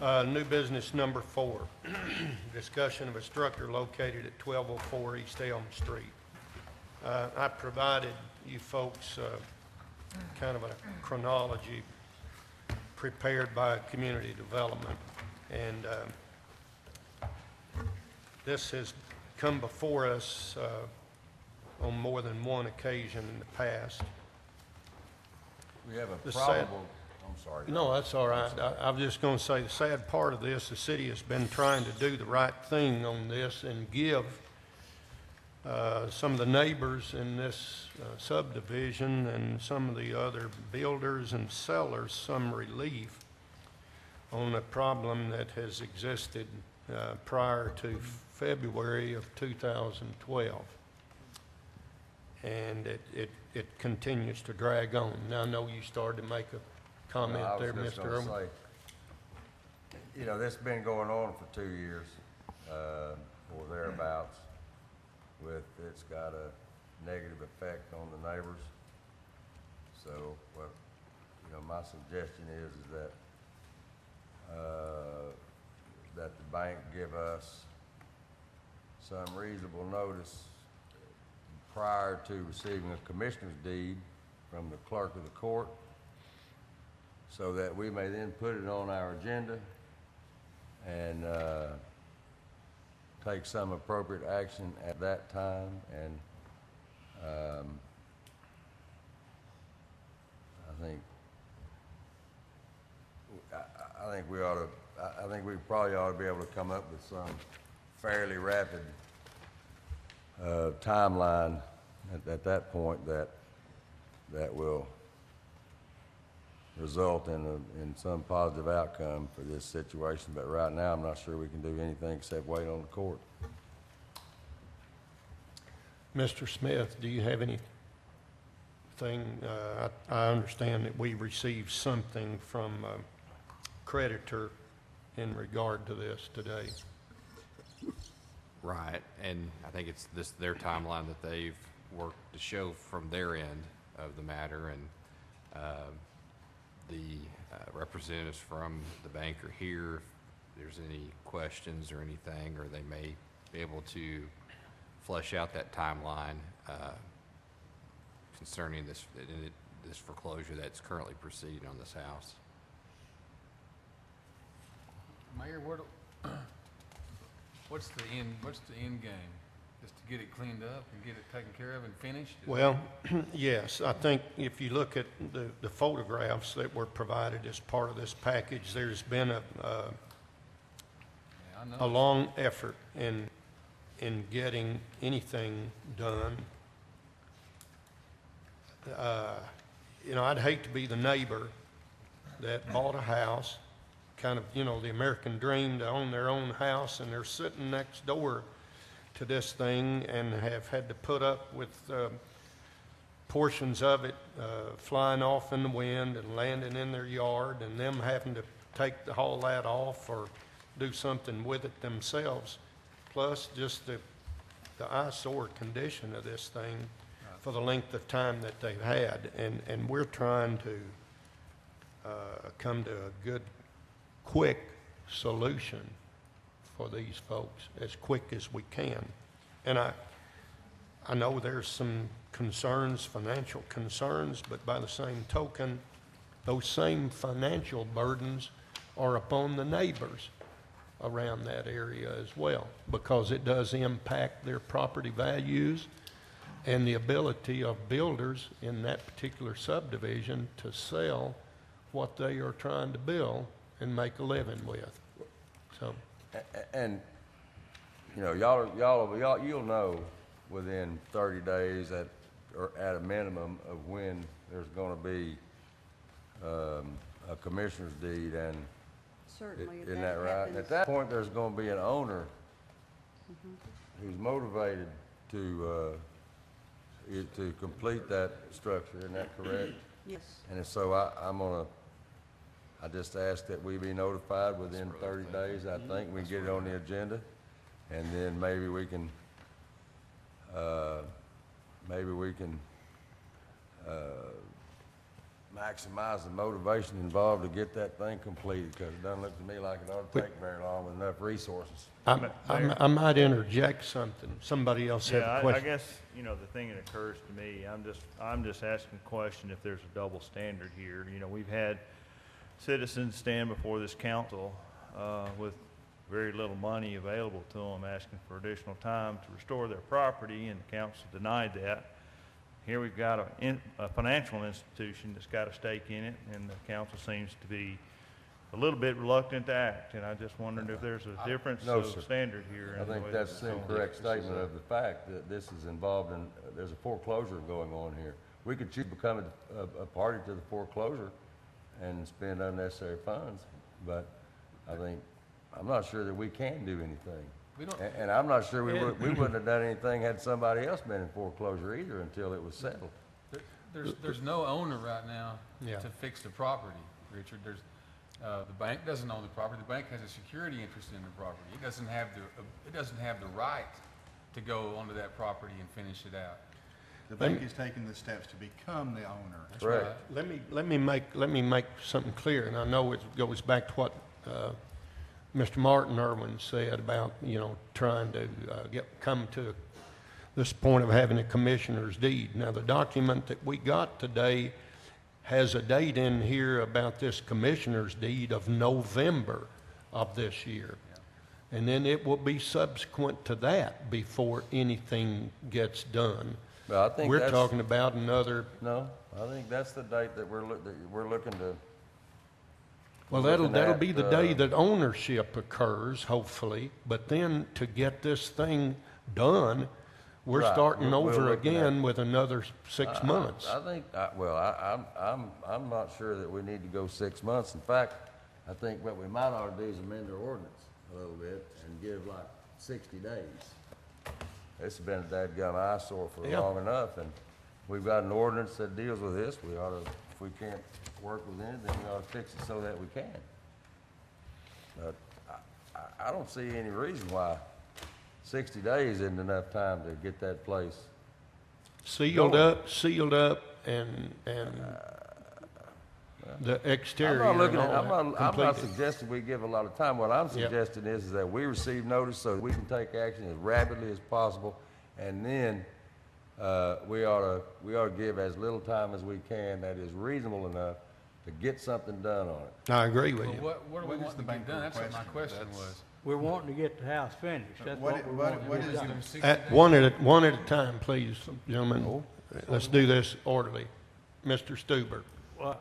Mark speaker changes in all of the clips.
Speaker 1: New business number 4, discussion of a structure located at 1204 East Elm Street. I provided you folks kind of a chronology prepared by Community Development, and this has come before us on more than one occasion in the past.
Speaker 2: We have a
Speaker 1: The
Speaker 2: probable, I'm sorry.
Speaker 1: No, that's all right. I was just going to say, the sad part of this, the city has been trying to do the right thing on this and give some of the neighbors in this subdivision and some of the other builders and sellers some relief on a problem that has existed prior to February of 2012. And it continues to drag on. Now, I know you started to make a comment there, Mr. Irwin.
Speaker 2: Say, you know, this has been going on for 2 years, or thereabouts. It's got a negative effect on the neighbors. So, what, you know, my suggestion is that the bank give us some reasonable notice prior to receiving a commissioner's deed from the clerk of the court, so that we may then put it on our agenda and take some appropriate action at that time. And I think we ought to. I think we probably ought to be able to come up with some fairly rapid timeline at that point that will result in some positive outcome for this situation. But right now, I'm not sure we can do anything except wait on the court.
Speaker 1: Mr. Smith, do you have anything? I understand that we received something from a creditor in regard to this today.
Speaker 3: Right, and I think it's their timeline that they've worked to show from their end of the matter, and the representatives from the bank are here. If there's any questions or anything, or they may be able to flesh out that timeline concerning this foreclosure that's currently proceeding on this house.
Speaker 4: Mayor, what's the end game? Just to get it cleaned up and get it taken care of and finished?
Speaker 1: Well, yes, I think if you look at the photographs that were provided as part of this package, there's been a long effort in getting anything done. You know, I'd hate to be the neighbor that bought a house, kind of, you know, the American dream, to own their own house, and they're sitting next door to this thing and have had to put up with portions of it flying off in the wind and landing in their yard, and them having to haul that off or do something with it themselves, plus just the eyesore condition of this thing for the length of time that they've had. And we're trying to come to a good, quick solution for these folks as quick as we can. And I know there's some concerns, financial concerns, but by the same token, those same financial burdens are upon the neighbors around that area as well, because it does impact their property values and the ability of builders in that particular subdivision to sell what they are trying to build and make a living with. So.
Speaker 2: And you know, you'll know within 30 days or at a minimum of when there's going to be a commissioner's deed, and
Speaker 5: Certainly, if
Speaker 2: isn't that right?
Speaker 5: happens.
Speaker 2: At that point, there's going to be an owner who's motivated to complete that structure. Isn't that correct?
Speaker 5: Yes.
Speaker 2: And so I just ask that we be notified within 30 days. I think we get it on the agenda, and then maybe we can maximize the motivation involved to get that thing completed, because it doesn't look to me like it ought to take very long with enough resources.
Speaker 1: I might interject something. Somebody else had a
Speaker 5: I
Speaker 1: question.
Speaker 5: guess, you know, the thing that occurs to me, I'm just asking a question if there's a double standard here. You know, we've had citizens stand before this council, with very little money available to them, asking for additional time to restore their property, and the council denied that. Here we've got a financial institution that's got a stake in it, and the council seems to be a little bit reluctant to act, and I just wondered if there's a difference
Speaker 2: No,
Speaker 5: of
Speaker 2: sir.
Speaker 5: standard here.
Speaker 2: I
Speaker 5: in the
Speaker 2: think
Speaker 5: way
Speaker 2: that's
Speaker 5: this
Speaker 2: the
Speaker 5: is going.
Speaker 2: incorrect statement of the fact that this is involved in, there's a foreclosure going on here. We could choose to become a party to the foreclosure and spend unnecessary funds, but I'm not sure that we can do anything.
Speaker 4: We don't,
Speaker 2: And I'm not sure we wouldn't have done anything had somebody else been in foreclosure either until it was settled.
Speaker 4: there's no owner right now
Speaker 1: Yeah.
Speaker 4: to fix the property, Richard. The bank doesn't own the property. The bank has a security interest in the property. It doesn't have the right to go onto that property and finish it out.
Speaker 6: The bank is taking the steps to become the owner.
Speaker 4: That's
Speaker 2: Correct.
Speaker 4: right.
Speaker 1: Let me make something clear, and I know it goes back to what Mr. Martin Irwin said about, you know, trying to come to this point of having a commissioner's deed. Now, the document that we got today has a date in here about this commissioner's deed of November of this year. And then it will be subsequent to that before anything gets done.
Speaker 2: But I think
Speaker 1: We're
Speaker 2: that's,
Speaker 1: talking about another,
Speaker 2: no, I think that's the date that we're looking to.
Speaker 1: well,
Speaker 2: looking
Speaker 1: that'll
Speaker 2: at,
Speaker 1: be the day that ownership occurs, hopefully. But then to get this thing done, we're
Speaker 2: Right,
Speaker 1: starting
Speaker 2: we're
Speaker 1: over
Speaker 2: looking
Speaker 1: again
Speaker 2: at-
Speaker 1: with another 6 months.
Speaker 2: I think, I'm not sure that we need to go 6 months. In fact, I think what we might ought to do is amend our ordinance a little bit and give like 60 days. It's been a dadgum eyesore for
Speaker 1: Yeah.
Speaker 2: long enough, and we've got an ordinance that deals with this. We ought to, if we can't work within it, then we ought to fix it so that we can. But I don't see any reason why 60 days isn't enough time to get that place.
Speaker 1: Sealed up, and the exterior
Speaker 2: I'm not looking
Speaker 1: and
Speaker 2: at,
Speaker 1: all
Speaker 2: I'm
Speaker 1: that
Speaker 2: not
Speaker 1: completed.
Speaker 2: suggesting we give a lot of time. What I'm
Speaker 1: Yep.
Speaker 2: suggesting is that we receive notice so that we can take action as rapidly as possible, and then, we ought to give as little time as we can that is reasonable enough to get something done on it.
Speaker 1: I agree with
Speaker 4: Well,
Speaker 1: you.
Speaker 4: what are we
Speaker 6: What is
Speaker 4: wanting
Speaker 6: the
Speaker 4: to
Speaker 6: bank
Speaker 4: get done? That's what my
Speaker 6: requesting?
Speaker 4: question was.
Speaker 7: We're wanting to get the house finished. That's
Speaker 6: What
Speaker 7: what
Speaker 6: it-
Speaker 7: we
Speaker 6: what-
Speaker 7: want to
Speaker 6: what
Speaker 7: get
Speaker 6: is
Speaker 7: done.
Speaker 6: your-
Speaker 4: 60
Speaker 1: At
Speaker 4: days?
Speaker 1: one at a time, please, gentlemen. Let's do this orderly. Mr. Stuber.
Speaker 7: Well,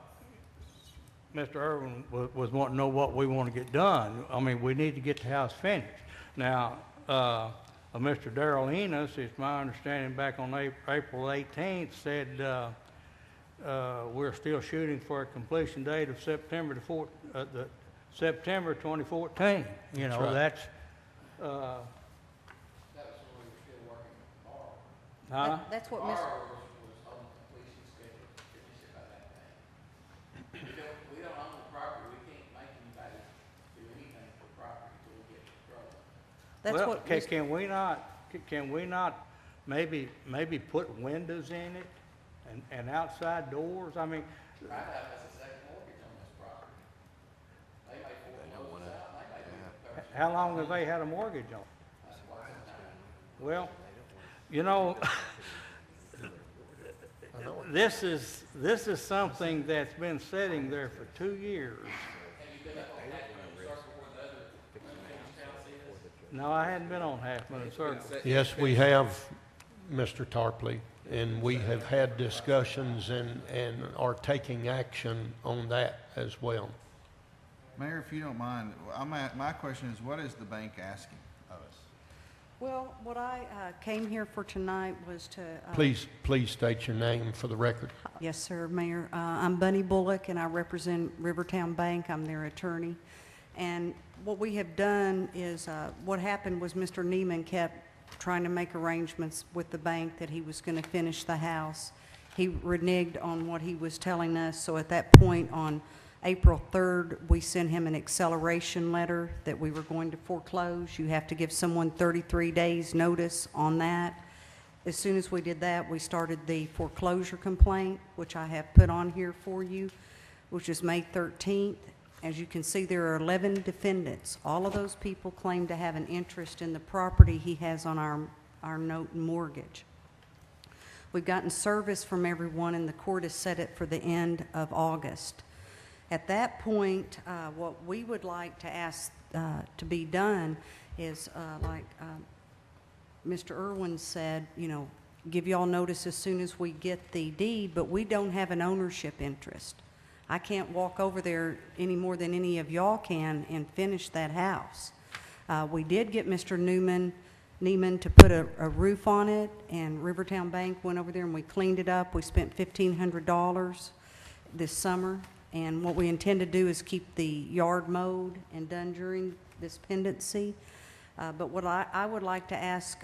Speaker 7: Mr. Irwin was wanting to know what we want to get done. I mean, we need to get the house finished. Now, Mr. Darrell Enos, it's my understanding back on April 18th, said, we're still shooting for a completion date of September September 2014. You know,
Speaker 1: right.
Speaker 7: that's, huh?
Speaker 8: That's what Mr.
Speaker 9: We don't own the property, we can't make anybody do anything to the property until we get it control.
Speaker 8: That's
Speaker 7: Well,
Speaker 8: what,
Speaker 7: can we not maybe put windows in it and outside doors? I mean,
Speaker 9: Right now, has a second mortgage on this property. They may foreclose us out, they may do it.
Speaker 7: how long have they had a mortgage on? Well, you know, this is something that's been sitting there for 2 years. No, I hadn't been on Half Moon Circle.
Speaker 1: Yes, we have, Mr. Tarpley, and we have had discussions and are taking action on that as well.
Speaker 6: Mayor, if you don't mind, my question is, what is the bank asking of us?
Speaker 8: well, what I came here for tonight was to...
Speaker 1: Please state your name for the record.
Speaker 8: Yes, sir, Mayor. I'm Bunny Bullock, and I represent Rivertown Bank. I'm their attorney. And what we have done is, what happened was Mr. Neiman kept trying to make arrangements with the bank that he was going to finish the house. He reneged on what he was telling us, so at that point on April 3rd, we sent him an acceleration letter that we were going to foreclose. You have to give someone 33 days notice on that. As soon as we did that, we started the foreclosure complaint, which I have put on here for you, which is May 13th. As you can see, there are 11 defendants. All of those people claim to have an interest in the property he has on our note and mortgage. We've gotten service from everyone, and the court has set it for the end of August. At that point, what we would like to ask to be done is, like Mr. Irwin said, you know, give y'all notice as soon as we get the deed, but we don't have an ownership interest. I can't walk over there any more than any of y'all can and finish that house. We did get Mr. Neiman to put a roof on it, and Rivertown Bank went over there and we cleaned it up. We spent $1,500 this summer, and what we intend to do is keep the yard mowed and done during this pendency. But what I would like to ask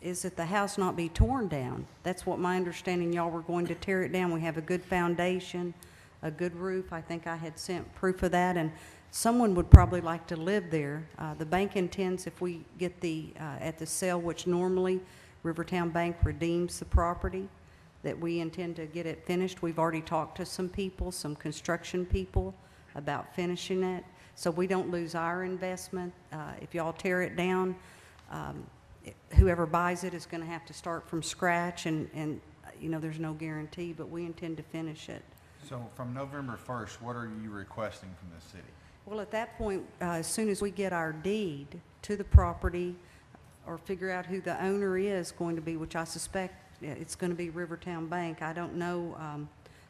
Speaker 8: is that the house not be torn down. That's what my understanding, y'all were going to tear it down. We have a good foundation, a good roof. I think I had sent proof of that, and someone would probably like to live there. The bank intends, if we get at the sale, which normally Rivertown Bank redeems the property, that we intend to get it finished. We've already talked to some people, some construction people, about finishing it, so we don't lose our investment. If y'all tear it down, whoever buys it is going to have to start from scratch, and you know, there's no guarantee, but we intend to finish it.
Speaker 6: So from November 1st, what are you requesting from the city?
Speaker 8: Well, at that point, as soon as we get our deed to the property or figure out who the owner is going to be, which I suspect it's going to be Rivertown Bank. I don't know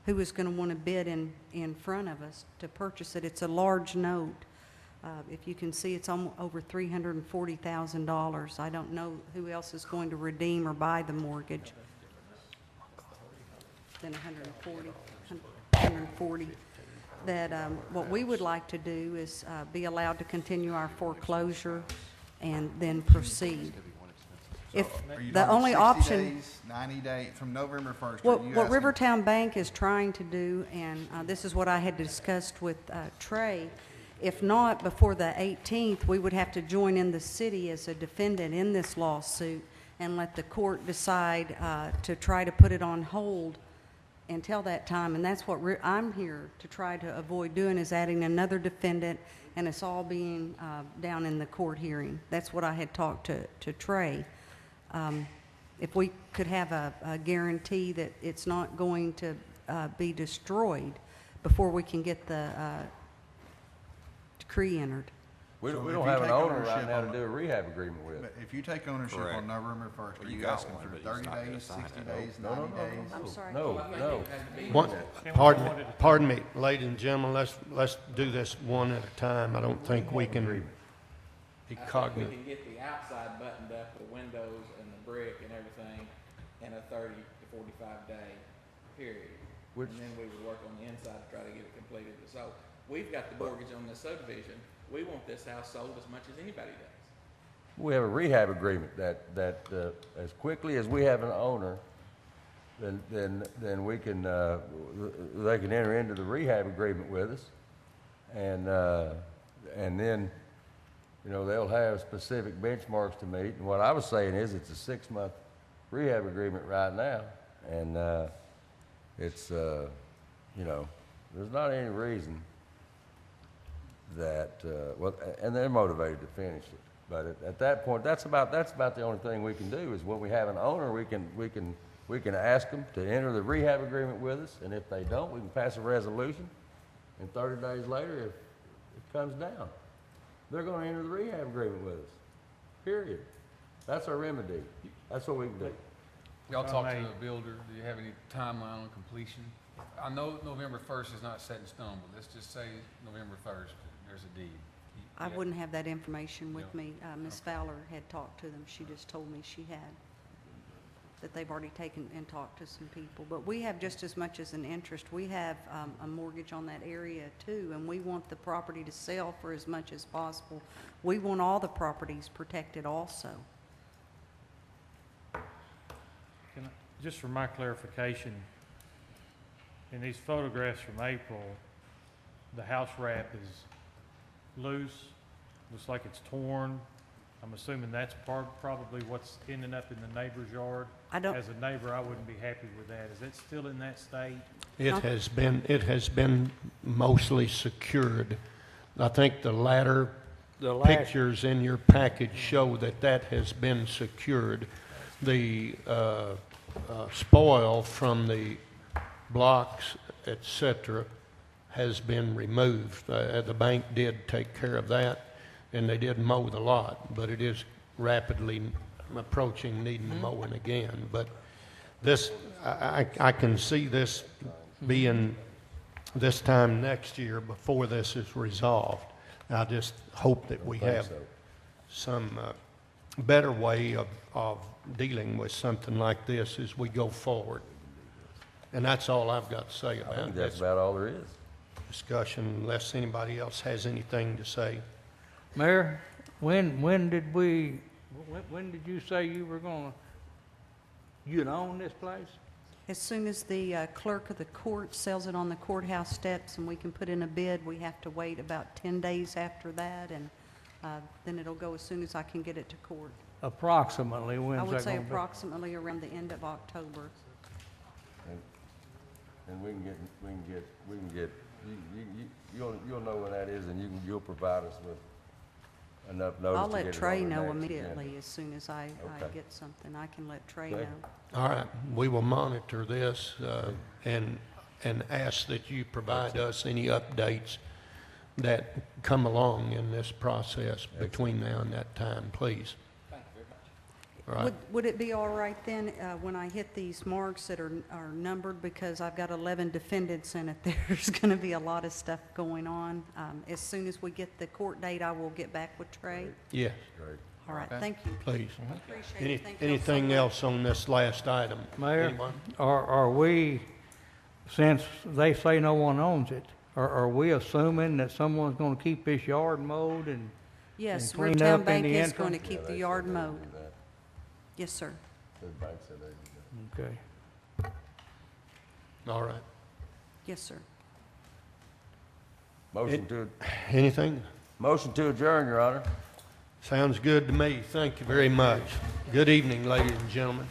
Speaker 8: who is going to want to bid in front of us to purchase it. It's a large note. If you can see, it's over $340,000. I don't know who else is going to redeem or buy the mortgage. Then 140. That what we would like to do is be allowed to continue our foreclosure and then proceed. If
Speaker 6: Are you
Speaker 8: the
Speaker 6: talking
Speaker 8: only
Speaker 6: 60
Speaker 8: option,
Speaker 6: days, 90 days, from November 1st? are
Speaker 8: what
Speaker 6: you
Speaker 8: what
Speaker 6: asking-
Speaker 8: Rivertown Bank is trying to do, and this is what I had discussed with Trey, if not before the 18th, we would have to join in the city as a defendant in this lawsuit and let the court decide to try to put it on hold until that time. And that's what I'm here to try to avoid doing, is adding another defendant, and it's all being down in the court hearing. That's what I had talked to Trey. If we could have a guarantee that it's not going to be destroyed before we can get the decree entered.
Speaker 2: We
Speaker 6: So
Speaker 2: we
Speaker 6: if
Speaker 2: don't
Speaker 6: you
Speaker 2: have an
Speaker 6: take
Speaker 2: owner
Speaker 6: ownership
Speaker 2: right now
Speaker 6: on
Speaker 2: to
Speaker 6: the-
Speaker 2: do a rehab agreement with.
Speaker 6: But if you take ownership
Speaker 3: Correct.
Speaker 6: on November 1st, are
Speaker 3: Well, you
Speaker 6: you
Speaker 3: got
Speaker 6: asking
Speaker 3: one,
Speaker 6: for
Speaker 3: but he's
Speaker 6: 30
Speaker 3: not gonna
Speaker 6: days,
Speaker 3: sign
Speaker 6: 60
Speaker 3: it.
Speaker 6: days,
Speaker 2: No, no,
Speaker 6: 90
Speaker 2: no,
Speaker 6: days?
Speaker 8: I'm sorry.
Speaker 2: No.
Speaker 1: Pardon me, ladies and gentlemen, let's do this one at a time. I don't think we can be
Speaker 9: I think we
Speaker 1: cognizant.
Speaker 9: can get the outside buttoned up, the windows and the brick and everything, in a 30 to 45 day period.
Speaker 2: Which-
Speaker 9: And then we would work on the inside to try to get it completed. So we've got the mortgage on this subdivision. We want this house sold as much as anybody does.
Speaker 2: We have a rehab agreement that as quickly as we have an owner, then we can, they can enter into the rehab agreement with us. And then, you know, they'll have specific benchmarks to meet. And what I was saying is, it's a 6-month rehab agreement right now. And it's, you know, there's not any reason that, well, and they're motivated to finish it. But at that point, that's about the only thing we can do, is when we have an owner, we can ask them to enter the rehab agreement with us, and if they don't, we can pass a resolution, and 30 days later, if it comes down, they're gonna enter the rehab agreement with us, period. That's our remedy. That's what we can do.
Speaker 4: Y'all
Speaker 7: If I
Speaker 4: talk to
Speaker 7: may-
Speaker 4: the builder, do you have any timeline on completion? I know November 1st is not set in stone, but let's just say November 1st, there's a deed.
Speaker 8: I wouldn't have that information with
Speaker 4: No.
Speaker 8: me. Ms. Fowler had talked to them. She just told me she had, that they've already taken and talked to some people. But we have just as much as an interest. We have a mortgage on that area too, and we want the property to sell for as much as possible. We want all the properties protected also.
Speaker 10: Just for my clarification, in these photographs from April, the house wrap is loose, looks like it's torn. I'm assuming that's probably what's ending up in the neighbor's yard.
Speaker 8: I don't,
Speaker 10: As a neighbor, I wouldn't be happy with that. Is it still in that state?
Speaker 1: It
Speaker 8: Huh?
Speaker 1: has been mostly secured. I think the latter
Speaker 7: The last,
Speaker 1: pictures in your package show that that has been secured. The spoil from the blocks, et cetera, has been removed. The bank did take care of that, and they did mow the lot, but it is rapidly approaching needing mowing again. But this, I can see this being this time next year before this is resolved. I just hope that we
Speaker 2: Think
Speaker 1: have
Speaker 2: so.
Speaker 1: some better way of dealing with something like this as we go forward. And that's all I've got to say
Speaker 2: I
Speaker 1: about
Speaker 2: think that's
Speaker 1: this
Speaker 2: about all there is.
Speaker 1: discussion, unless anybody else has anything to say.
Speaker 7: Mayor, when did you say you were gonna, you'd own this place?
Speaker 8: as soon as the clerk of the court sells it on the courthouse steps and we can put in a bid, we have to wait about 10 days after that, and then it'll go as soon as I can get it to court.
Speaker 7: Approximately,
Speaker 8: I
Speaker 7: when's
Speaker 8: would
Speaker 7: that
Speaker 8: say
Speaker 7: gonna be?
Speaker 8: approximately around the end of October.
Speaker 2: And we can get, you'll know when that is, and you'll provide us with enough notice
Speaker 8: I'll
Speaker 2: to get
Speaker 8: let
Speaker 2: it
Speaker 8: Trey
Speaker 2: on the
Speaker 8: know
Speaker 2: next
Speaker 8: immediately
Speaker 2: agenda.
Speaker 8: as soon as I
Speaker 2: Okay.
Speaker 8: get something. I can let Trey
Speaker 2: Okay.
Speaker 8: know.
Speaker 1: All right, we will monitor this and ask that you provide us any updates that come along in this process between now and that time, please.
Speaker 9: Thank you very much.
Speaker 1: All right?
Speaker 8: Would it be all right then, when I hit these marks that are numbered, because I've got 11 defendants in it, there's going to be a lot of stuff going on. As soon as we get the court date, I will get back with Trey.
Speaker 1: Yes,
Speaker 2: Great.
Speaker 8: All right,
Speaker 9: Okay.
Speaker 8: thank you.
Speaker 1: please.
Speaker 8: Appreciate it. Thank y'all so
Speaker 1: Anything
Speaker 8: much.
Speaker 1: else on this last item?
Speaker 7: Mayor?
Speaker 1: Anyone?
Speaker 7: Are we, since they say no one owns it, are we assuming that someone's gonna keep this yard mowed and,
Speaker 8: Yes,
Speaker 7: clean
Speaker 8: Rivertown
Speaker 7: up in
Speaker 8: Bank
Speaker 7: the
Speaker 8: is going to
Speaker 7: interim?
Speaker 8: keep
Speaker 2: Yeah,
Speaker 8: the
Speaker 2: they
Speaker 8: yard
Speaker 2: said they'd
Speaker 8: mowed.
Speaker 2: do that.
Speaker 8: Yes, sir.
Speaker 2: The bank said they'd do
Speaker 7: okay?
Speaker 1: All right.
Speaker 8: Yes, sir.
Speaker 2: that.
Speaker 1: Anything?
Speaker 2: Motion to adjourn, Your Honor.
Speaker 1: Sounds good to me. Thank you very much. Good evening, ladies and gentlemen.